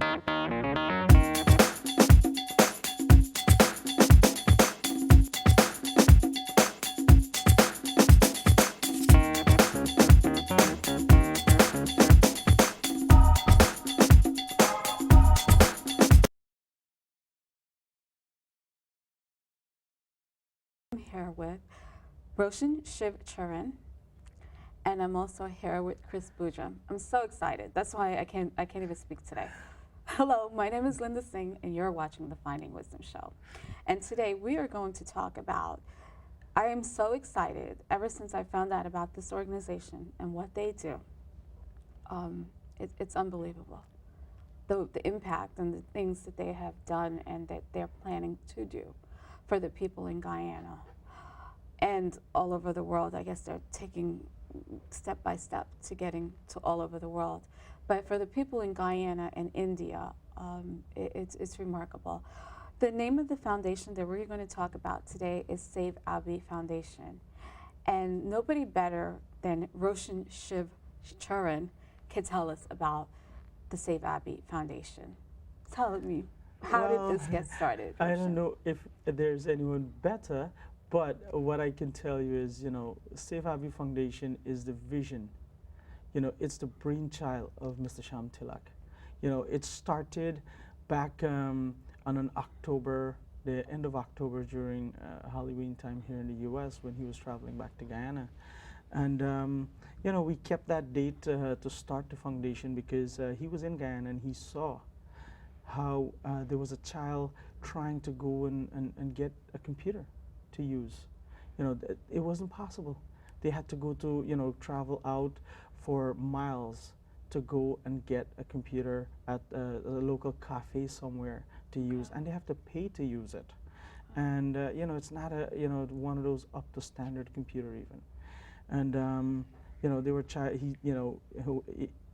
I'm here with Roshan Shivcharan, and I'm also here with Chris Boojam. I'm so excited. That's why I can't even speak today. Hello, my name is Linda Singh, and you're watching the Finding Wisdom Show. And today we are going to talk about. I am so excited ever since I found out about this organization and what they do. It's unbelievable. The impact and the things that they have done and that they're planning to do for the people in Guyana and all over the world. I guess they're taking step by step to getting to all over the world. But for the people in Guyana and India, it's remarkable. The name of the foundation that we're going to talk about today is Save Abee Foundation. And nobody better than Roshan Shivcharan can tell us about the Save Abee Foundation. Tell me, how did Well, this get started, I don't Roshan? know if there's anyone better, but what I can tell you is, Save Abee Foundation is the vision. It's the brainchild of Mr. Sham Tilak. It started back on an October, the end of October during Halloween time here in the U.S. when he was traveling back to Guyana. And, we kept that date to start the foundation because he was in Guyana and he saw how there was a child trying to go and get a computer to use. It wasn't possible. They had to go to, travel out for miles to go and get a computer at a local cafe somewhere to use, and they have to pay to use it. And, it's not one of those up to standard computer even. And, there were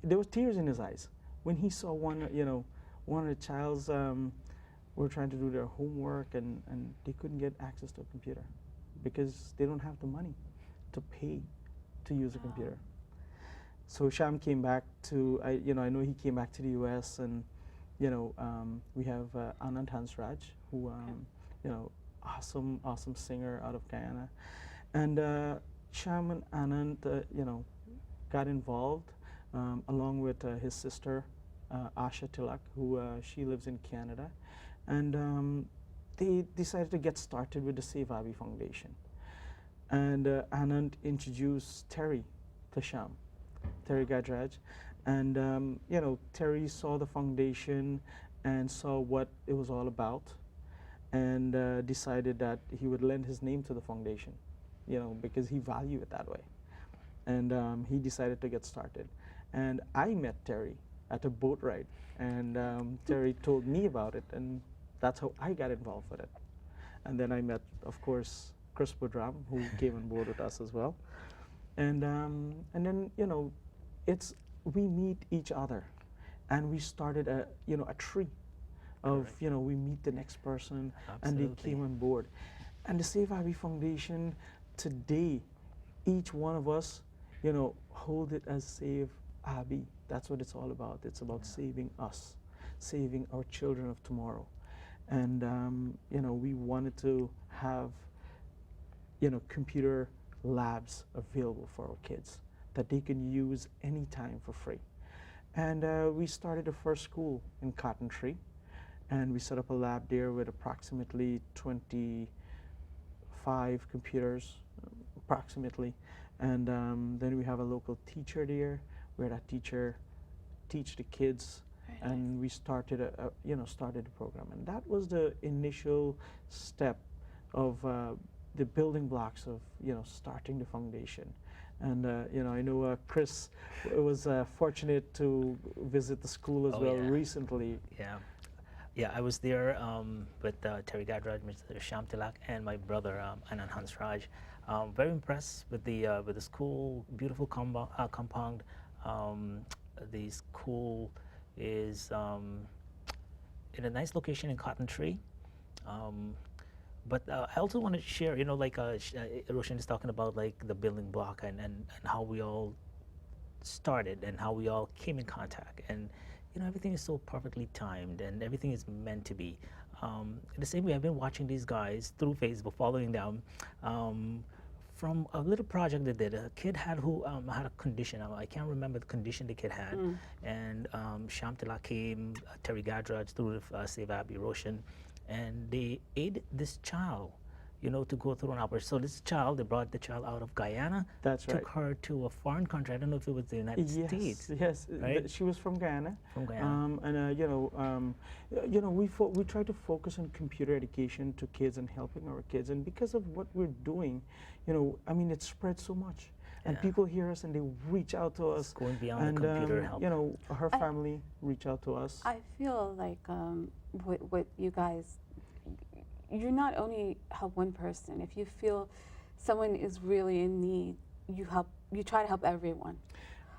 there were tears in his eyes when he saw one of the child's were trying to do their homework and they couldn't get access to a computer because they don't have the money to pay to use a computer. So Sham came back to, I know he came back to the U.S. and, we have Anand Hansraj, who, awesome singer out of Guyana. And Sham and Anand, got involved along with his sister, Asha Tilak, who she lives in Canada. And they decided to get started with the Save Abee Foundation. And Anand introduced Terry to Sham, Terry Gadraj. And, Terry saw the foundation and saw what it was all about and decided that he would lend his name to the foundation, because he valued it that way. And he decided to get started. And I met Terry at a boat ride, and Terry told me about it, and that's how I got involved with it. And then I met, of course, Chris Boojam, who came on board with us as well. And then, it's we meet each other, and we started a tree of, Correct. we meet the next person, and Absolutely. they came on board. And the Save Abee Foundation today, each one of us, hold it as Save Abee. That's what it's all about. It's about saving us, saving our children of tomorrow. And, we wanted to have, computer labs available for our kids that they can use anytime for free. And we started the first school in Cotton Tree, and we set up a lab there with approximately 25 computers, approximately. And then we have a local teacher there, where that teacher teach the kids, Very and nice. we started started the program. And that was the initial step of the building blocks of starting the foundation. And I know Chris was fortunate to visit the school as Oh, well yeah. recently. Yeah. Yeah, I was there with Terry Gadraj, Mr. Sham Tilak, and my brother Anand Hansraj. Very impressed with the school, beautiful compound. Um, the school is in a nice location in Cotton Tree. Um, but I also want to share, like Roshan is talking about like the building block and how we all started and how we all came in contact. And you know, everything is so perfectly timed and everything is meant to be. In the same way, I've been watching these guys through Facebook, following them. From a little project they did, a kid had who had a condition. I can't remember the condition the kid had, and Shamtila came, Terry Gadraj through Save Abee Foundation, and they aided this child, you know, to go through an operation. So this child, they brought the child out of Guyana, That's right. took her to a foreign country. I don't know if it was the United States. Yes, right? she was from Guyana. From Guyana. And we try to focus on computer education to kids and helping our kids. And because of what we're doing, you know, I mean, it spread so much. And Yeah. people hear us and they reach out to us. It's going beyond And the computer help. you know, her family reach out to us. I feel like what you guys, you not only help one person. If you feel someone is really in need, you try to help everyone.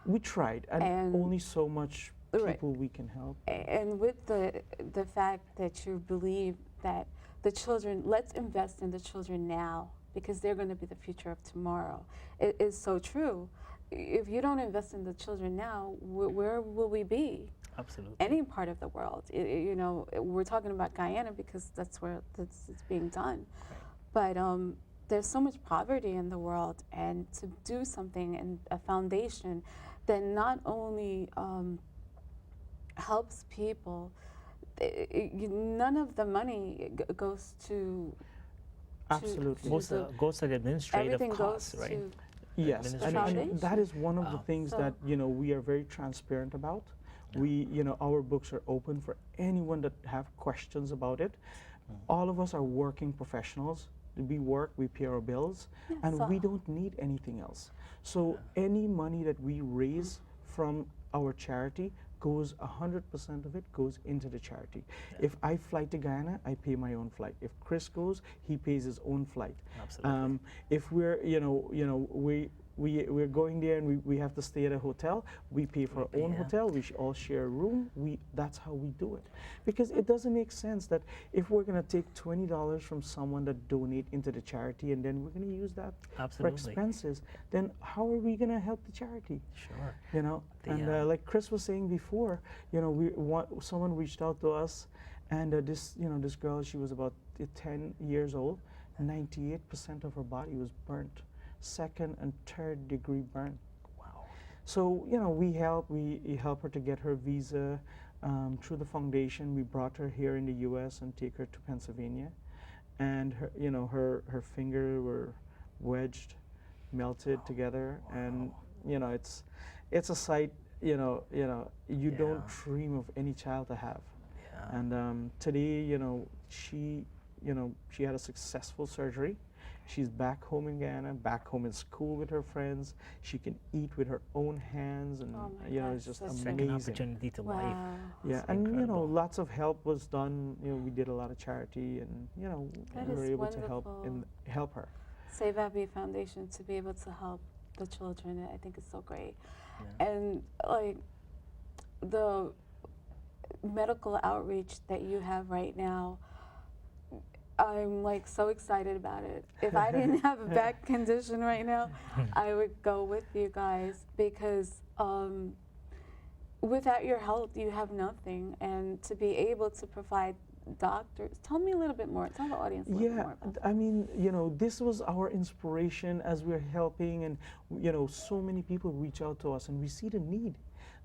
We tried, and And- only so much Right. people we can help. And with the fact that you believe that the children, let's invest in the children now because they're going to be the future of tomorrow. It is so true. If you don't invest in the children now, where will we be? Absolutely. Any part of the world. You know, we're talking about Guyana because that's where it's being done. But there's so much poverty in the world, and to do something in a foundation that not only helps people, none of the money goes to Absolutely. Goes to the administrative everything costs, goes right? to Yes, and Foundation. that is one of the things So- that, you know, we are very transparent about. We, you know, our books are open for anyone that have questions about it. All of us are working professionals. We work, we pay our bills, and so- we don't need anything else. So any money that we raise from our charity goes, 100% of it goes into the charity. If I fly to Guyana, I pay my own flight. If Chris goes, he pays his own flight. Absolutely. If we're, we're going there and we have to stay at a hotel, we pay for our own yeah. hotel, we all share a room, that's how we do it. Because it doesn't make sense that if we're gonna take $20 from someone that donate into the charity and then we're gonna use that Absolutely. for expenses, then how are we gonna help the charity? Sure. You know, and like Chris was saying before, you know, someone reached out to us, and this girl, she was about 10 years old, 98% of her body was burnt, second and third degree burn. Wow. So, you know, we help her to get her visa through the foundation. We brought her here in the U.S. and take her to Pennsylvania, and her finger were wedged, melted together, and you know, it's a sight, you don't dream of any child to have. Yeah. And today, she had a successful surgery. She's back home in Guyana, back home in school with her friends. She can eat with her own hands, and Oh my it's gosh, just that's Second amazing. opportunity to life. wow. Yeah, It's and incredible. lots of help was done. We did a lot of charity, and That we were is able to help wonderful. help her. Save Abee Foundation, to be able to help the children, I think is so great. Yeah. And like the medical outreach that you have right now, I'm like so excited about it. If I didn't have a back condition right now, I would go with you guys because without your help, you have nothing. And to be able to provide doctors, tell me a little bit more. Tell the audience a little bit Yeah, more about that. I mean, this was our inspiration as we're helping, and so many people reach out to us, and we see the need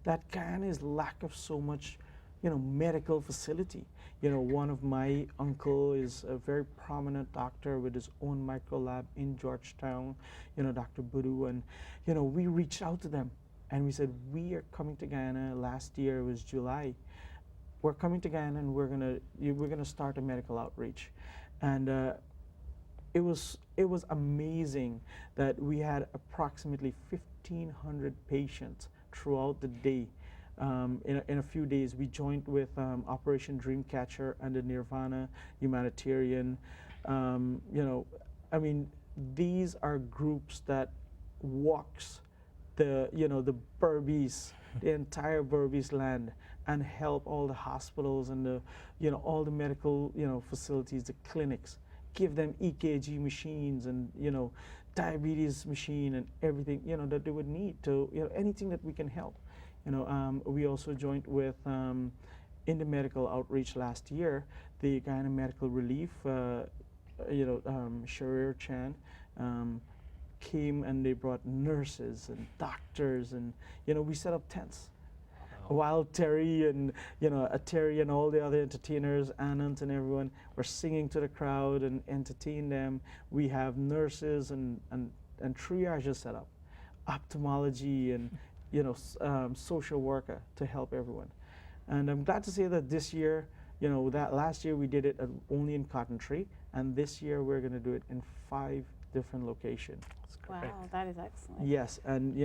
that Guyana is lack of so much, medical facility. One of my uncle is a very prominent doctor with his own micro lab in Georgetown, Dr. Budu, and we reached out to them, and we said, we are coming to Guyana. Last year, it was July. We're coming to Guyana, and we're gonna start a medical outreach, and it was amazing that we had approximately 1,500 patients throughout the day. In a few days, we joined with Operation Dreamcatcher and the Nirvana Humanitarian. I mean, these are groups that walks the Berbice, the entire Berbice land, and help all the hospitals and all the medical facilities, the clinics, give them EKG machines and diabetes machine and everything that they would need to anything that we can help. We also joined with in the medical outreach last year, the Guyana Medical Relief, Sharir Chan, came and they brought nurses and doctors, and we set up tents. Oh. While Terry and Terry and all the other entertainers, Anant and everyone, were singing to the crowd and entertaining them, we have nurses and triages set up, ophthalmology and social worker to help everyone. And I'm glad to say that this year, that last year we did it only in Cotton Tree, and this year we're going to do it in 5 different locations. Wow, that is excellent. Yes, and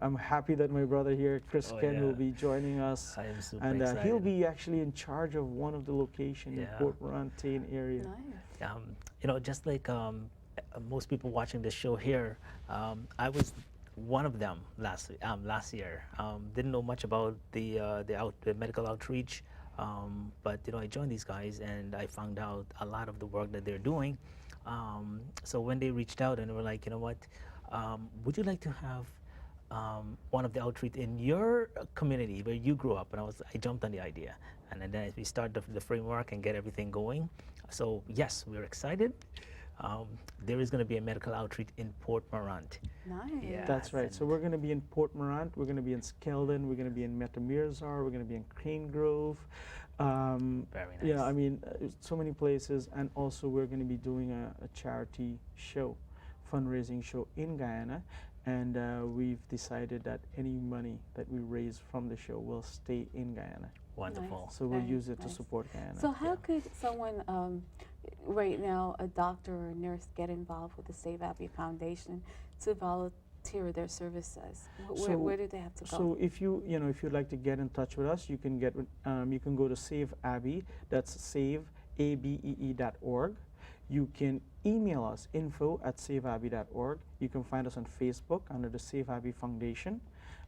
I'm happy that my brother here, Chris Ken, yeah. will be joining us, I am super and excited. he'll be actually in charge of one of the locations in Port Morentin area. Nice. Just like most people watching this show here, I was one of them last year. Didn't know much about the medical outreach, but I joined these guys and I found out a lot of the work that they're doing. So when they reached out and they were like, what, would you like to have one of the outreach in your community where you grew up? And I jumped on the idea, and then we start the framework and get everything going. So yes, we're excited. There is going to be a medical outreach in Port Morant. Nice. Yeah. That's right. So we're going to be in Port Morant, we're going to be in Skeldon, we're going to be in Metamirzar, we're going to be in Crane Grove. Very nice. Yeah, I mean, so many places, and also we're going to be doing a charity show, fundraising show in Guyana, and we've decided that any money that we raise from the show will stay in Guyana. Wonderful. Nice. So we'll Very use it to nice. support Guyana. So how could someone, right now, a doctor or a nurse, get involved with the Save Abee Foundation to volunteer their services? Where do they have to go? So if if you'd like to get in touch with us, you can you can go to Save Abee. That's saveabee.org. You can email us info@saveabee.org. You can find us on Facebook under the Save Abee Foundation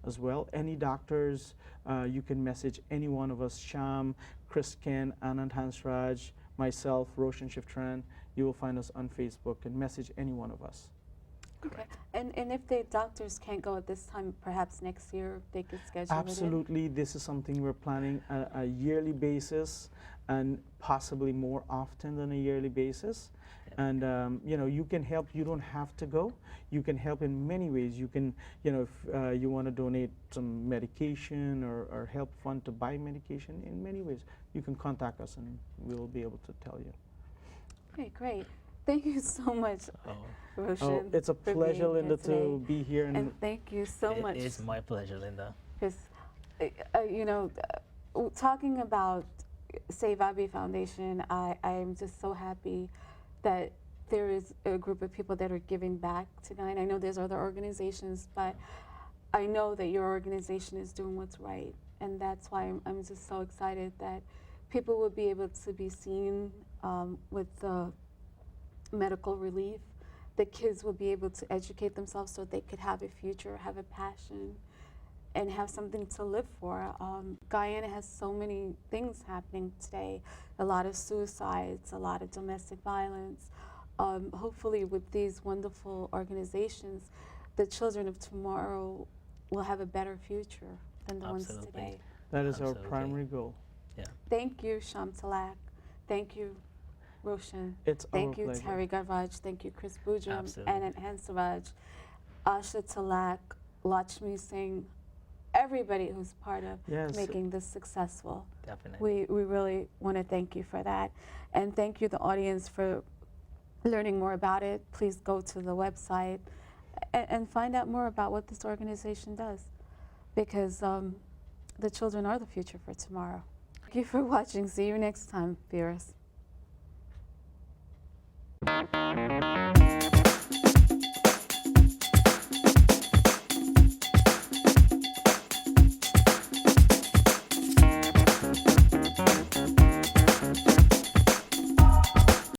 as well. Any doctors, you can message any one of us, Sham, Chris Ken, Anand Hansraj, myself, Roshan Shiftran. You will find us on Facebook and message any one of us. Okay. And if the doctors can't go at this time, perhaps next year they could schedule Absolutely. This is something we're planning a yearly basis, and possibly more often than a yearly basis. And you can help. You don't have to go. You can help in many ways. You can, if you want to donate some medication or help fund to buy medication, in many ways, you can contact us and we'll be able to tell you. Okay, great. Thank you so much, Roshan. Oh, it's a for pleasure, being Linda, here today. to be here. And thank you so much. It is my pleasure, Linda. Because, talking about Save Abee Foundation, I am just so happy that there is a group of people that are giving back to Guyana. I know there's other organizations, but I know that your organization is doing what's right. And that's why I'm just so excited that people will be able to be seen with the medical relief. The kids will be able to educate themselves so they could have a future, have a passion, and have something to live for. Guyana has so many things happening today, a lot of suicides, a lot of domestic violence. Hopefully with these wonderful organizations, the children of tomorrow will have a better future than the ones today. That is our primary goal. Yeah. Thank you, Sham Talak. Thank you, Roshan. It's Thank our you, pleasure. Terry Garvaj. Thank you, Chris Bujam, Absolutely. Anand Hansraj, Asha Talak, Lakshmi Singh, everybody who's part of Yes. making this successful. Definitely. We really want to thank you for that. And thank you, the audience, for learning more about it. Please go to the website and find out more about what this organization does, because the children are the future for tomorrow. Thank you for watching. See you next time, viewers.